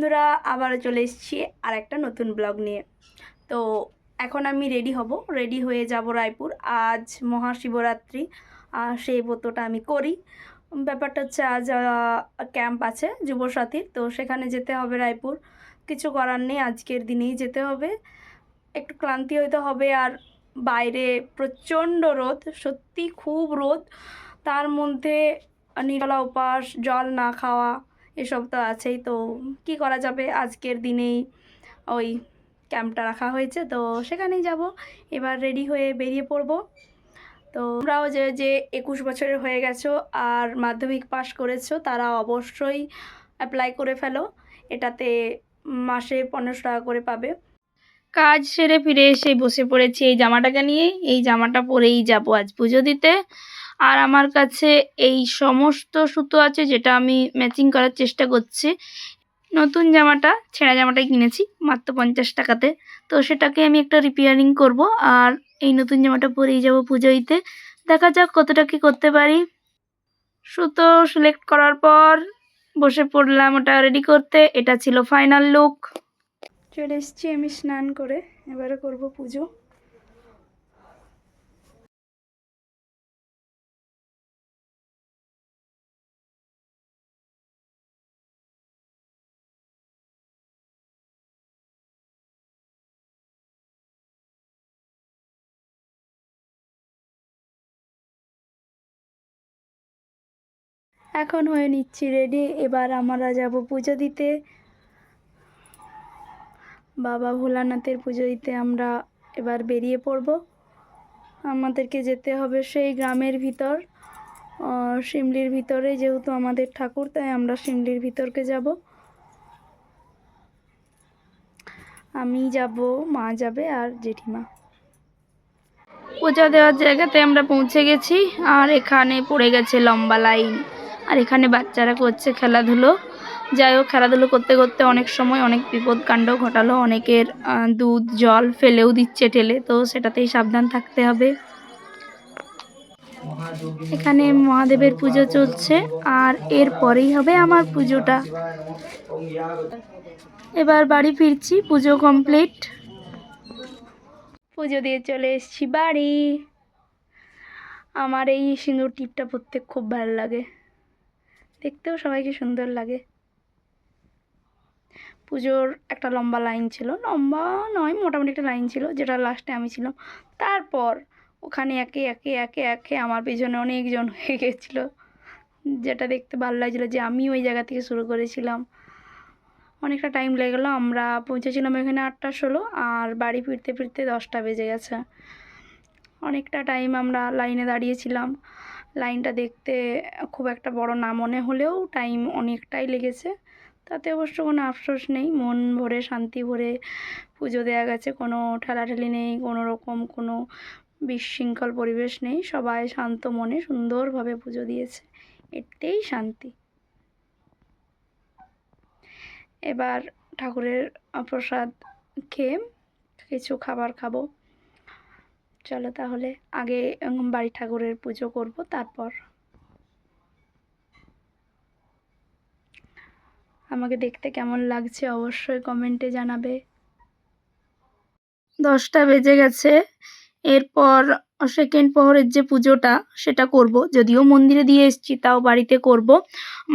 বন্ধুরা, আবারও চলে এসেছি আর একটা নতুন ব্লগ নিয়ে। তো এখন আমি রেডি হব, রেডি হয়ে যাব রায়পুর। আজ মহাশিবরাত্রি, সেই ব্রতটা আমি করি। ব্যাপারটা হচ্ছে আজ ক্যাম্প আছে যুবসাথীর, তো সেখানে যেতে হবে রায়পুর। কিছু করার নেই, আজকের দিনেই যেতে হবে। একটু ক্লান্তি হইতে হবে, আর বাইরে প্রচণ্ড রোদ, সত্যি খুব রোদ। তার মধ্যে নিরলা উপাস, জল না খাওয়া, এসব তো আছেই। তো কি করা যাবে, আজকের দিনেই ওই ক্যাম্পটা রাখা হয়েছে, তো সেখানেই যাব। এবার রেডি হয়ে বেরিয়ে পড়ব। তো তোমরাও যে যে 21 বছরের হয়ে গেছো আর মাধ্যমিক পাশ করেছো, তারা অবশ্যই অ্যাপ্লাই করে ফেলো। এটাতে মাসে 1500 টাকা করে পাবে। কাজ সেরে ফিরে এসে বসে পড়েছি এই জামাটাকে নিয়ে। এই জামাটা পরেই যাব আজ পুজো দিতে। আর আমার কাছে এই সমস্ত সুতো আছে, যেটা আমি ম্যাচিং করার চেষ্টা করছি। নতুন জামাটা, ছেঁড়া জামাটাই কিনেছি মাত্র 50 টাকাতে। তো সেটাকে আমি একটা রিপেয়ারিং করব, আর এই নতুন জামাটা পরেই যাব পুজো দিতে। দেখা যাক কতটা কি করতে পারি। সুতো সিলেক্ট করার পর বসে পড়লাম ওটা রেডি করতে। এটা ছিল ফাইনাল লুক। চলে এসেছি আমি স্নান করে, এবারে করব পুজো। এখন হয়ে নিচ্ছি রেডি, এবার আমরা যাব পুজো দিতে। বাবা ভোলানাথের পুজো দিতে আমরা এবার বেরিয়ে পড়ব। আমাদেরকে যেতে হবে সেই গ্রামের ভিতর, শিমলির ভিতরে, যেহেতু আমাদের ঠাকুর, তাই আমরা শিমলির ভিতরকে যাব। আমি যাব, মা যাবে আর জেঠিমা। পূজা দেওয়ার জায়গাতে আমরা পৌঁছে গেছি, আর এখানে পড়ে গেছে লম্বা লাইন। আর এখানে বাচ্চারা করছে খেলাধুলো। যাই হোক, খেলাধুলো করতে করতে অনেক সময় অনেক বিপদ কাণ্ড ঘটালো। অনেকের দুধ জল ফেলেও দিচ্ছে ঠেলে, তো সেটাতেই সাবধান থাকতে হবে। এখানে মহাদেবের পুজো চলছে, আর এরপরেই হবে আমার পুজোটা। এবার বাড়ি ফিরছি, পুজো কমপ্লিট। পুজো দিয়ে চলে এসেছি বাড়ি। আমার এই সিঁদুর টিপটা পরতে খুব ভালো লাগে, দেখতেও সবাইকে সুন্দর লাগে। পুজোর একটা লম্বা লাইন ছিল, লম্বা নয় মোটামুটি একটা লাইন ছিল, যেটা লাস্টে আমি ছিলাম। তারপর ওখানে একে একে একে একে আমার পেছনে অনেকজন হয়ে গেছিলো, যেটা দেখতে ভালো লাগছিলো যে আমি ওই জায়গা থেকে শুরু করেছিলাম। অনেকটা টাইম লেগে গেলো। আমরা পৌঁছেছিলাম এখানে 8:16, আর বাড়ি ফিরতে ফিরতে 10টা বেজে গেছে। অনেকটা টাইম আমরা লাইনে দাঁড়িয়েছিলাম। লাইনটা দেখতে খুব একটা বড় না মনে হলেও টাইম অনেকটাই লেগেছে। তাতে অবশ্য কোনো আফসোস নেই, মন ভরে শান্তি ভরে পুজো দেওয়া গেছে। কোনো ঠেলাঠেলি নেই, কোনো রকম কোনো বিশৃঙ্খল পরিবেশ নেই। সবাই শান্ত মনে সুন্দরভাবে পুজো দিয়েছে, এতেই শান্তি। এবার ঠাকুরের প্রসাদ খেয়ে কিছু খাবার খাবো। চলো তাহলে আগে বাড়ি ঠাকুরের পুজো করব, তারপর। আমাকে দেখতে কেমন লাগছে অবশ্যই কমেন্টে জানাবে। 10টা বেজে গেছে। এরপর সেকেন্ড প্রহরের যে পুজোটা সেটা করব, যদিও মন্দিরে দিয়ে এসেছি তাও বাড়িতে করব।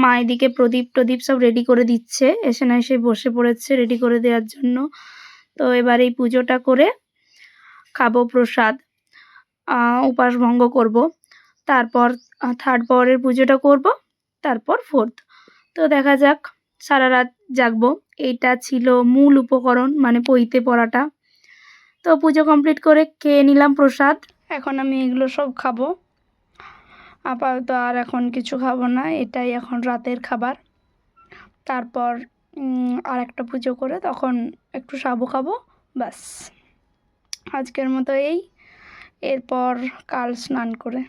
মা এদিকে প্রদীপ টদীপ সব রেডি করে দিচ্ছে, এসে না এসে বসে পড়েছে রেডি করে দেওয়ার জন্য। তো এবার এই পুজোটা করে খাবো প্রসাদ, উপাস ভঙ্গ করব। তারপর থার্ড প্রহরের পুজোটা করব, তারপর ফোর্থ। তো দেখা যাক, সারা রাত জাগবো। এইটা ছিল মূল উপকরণ, মানে পইতে পড়াটা। তো পুজো কমপ্লিট করে খেয়ে নিলাম প্রসাদ। এখন আমি এগুলো সব খাবো। আপাতত আর এখন কিছু খাবো না, এটাই এখন রাতের খাবার। তারপর আর একটা পুজো করে তখন একটু সাবু খাবো, ব্যাস। আজকের মতো এই, এরপর কাল স্নান করে।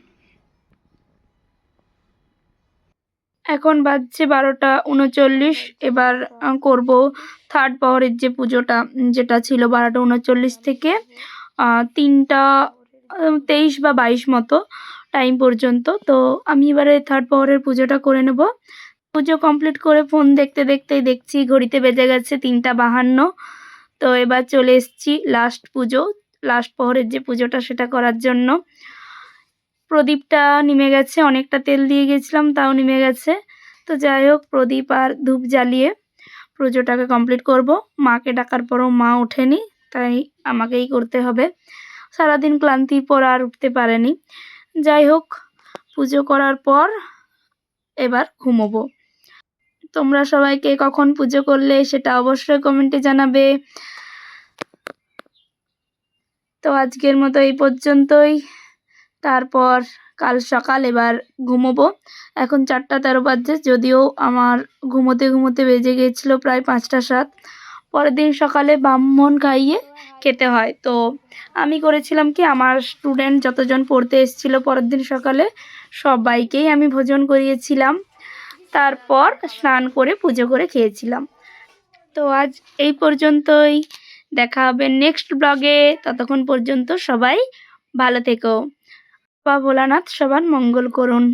এখন বাজছে 12:39। এবার করব থার্ড প্রহরের যে পুজোটা, যেটা ছিল 12:39 থেকে 3টা 23 বা 22 মতো টাইম পর্যন্ত। তো আমি এবারে থার্ড প্রহরের পুজোটা করে নেব। পুজো কমপ্লিট করে ফোন দেখতে দেখতেই দেখছি ঘড়িতে বেজে গেছে 3:52। তো এবার চলে এসেছি লাস্ট প্রহরের যে পুজোটা সেটা করার জন্য। প্রদীপটা নিমে গেছে, অনেকটা তেল দিয়ে গেছিলাম তাও নিমে গেছে। তো যাই হোক, প্রদীপ আর ধূপ জ্বালিয়ে পুজোটাকে কমপ্লিট করব। মাকে ডাকার পরও মা ওঠেনি, তাই আমাকেই করতে হবে। সারাদিন ক্লান্তির পর আর উঠতে পারেনি। যাই হোক, পুজো করার পর এবার ঘুমোবো। তোমরা সবাইকে কখন পুজো করলে সেটা অবশ্যই কমেন্টে জানাবে। তো আজকের মতো এই পর্যন্তই। তারপর কাল সকাল এবার ঘুমোবো। এখন 4:13 বাজছে, যদিও আমার ঘুমোতে ঘুমোতে বেজে গিয়েছিল প্রায় 5:07। পরের দিন সকালে ব্রাহ্মণ খাইয়ে খেতে হয়। তো আমি করেছিলাম কি, আমার স্টুডেন্ট যতজন পড়তে এসেছিল পরের দিন সকালে সবাইকেই আমি ভোজন করিয়েছিলাম। তারপর স্নান করে পুজো করে খেয়েছিলাম। তো আজ এই পর্যন্তই, দেখা হবে নেক্সট ব্লগে। ততক্ষণ পর্যন্ত সবাই ভালো থেকো। বাবা ভোলানাথ সবার মঙ্গল করুন।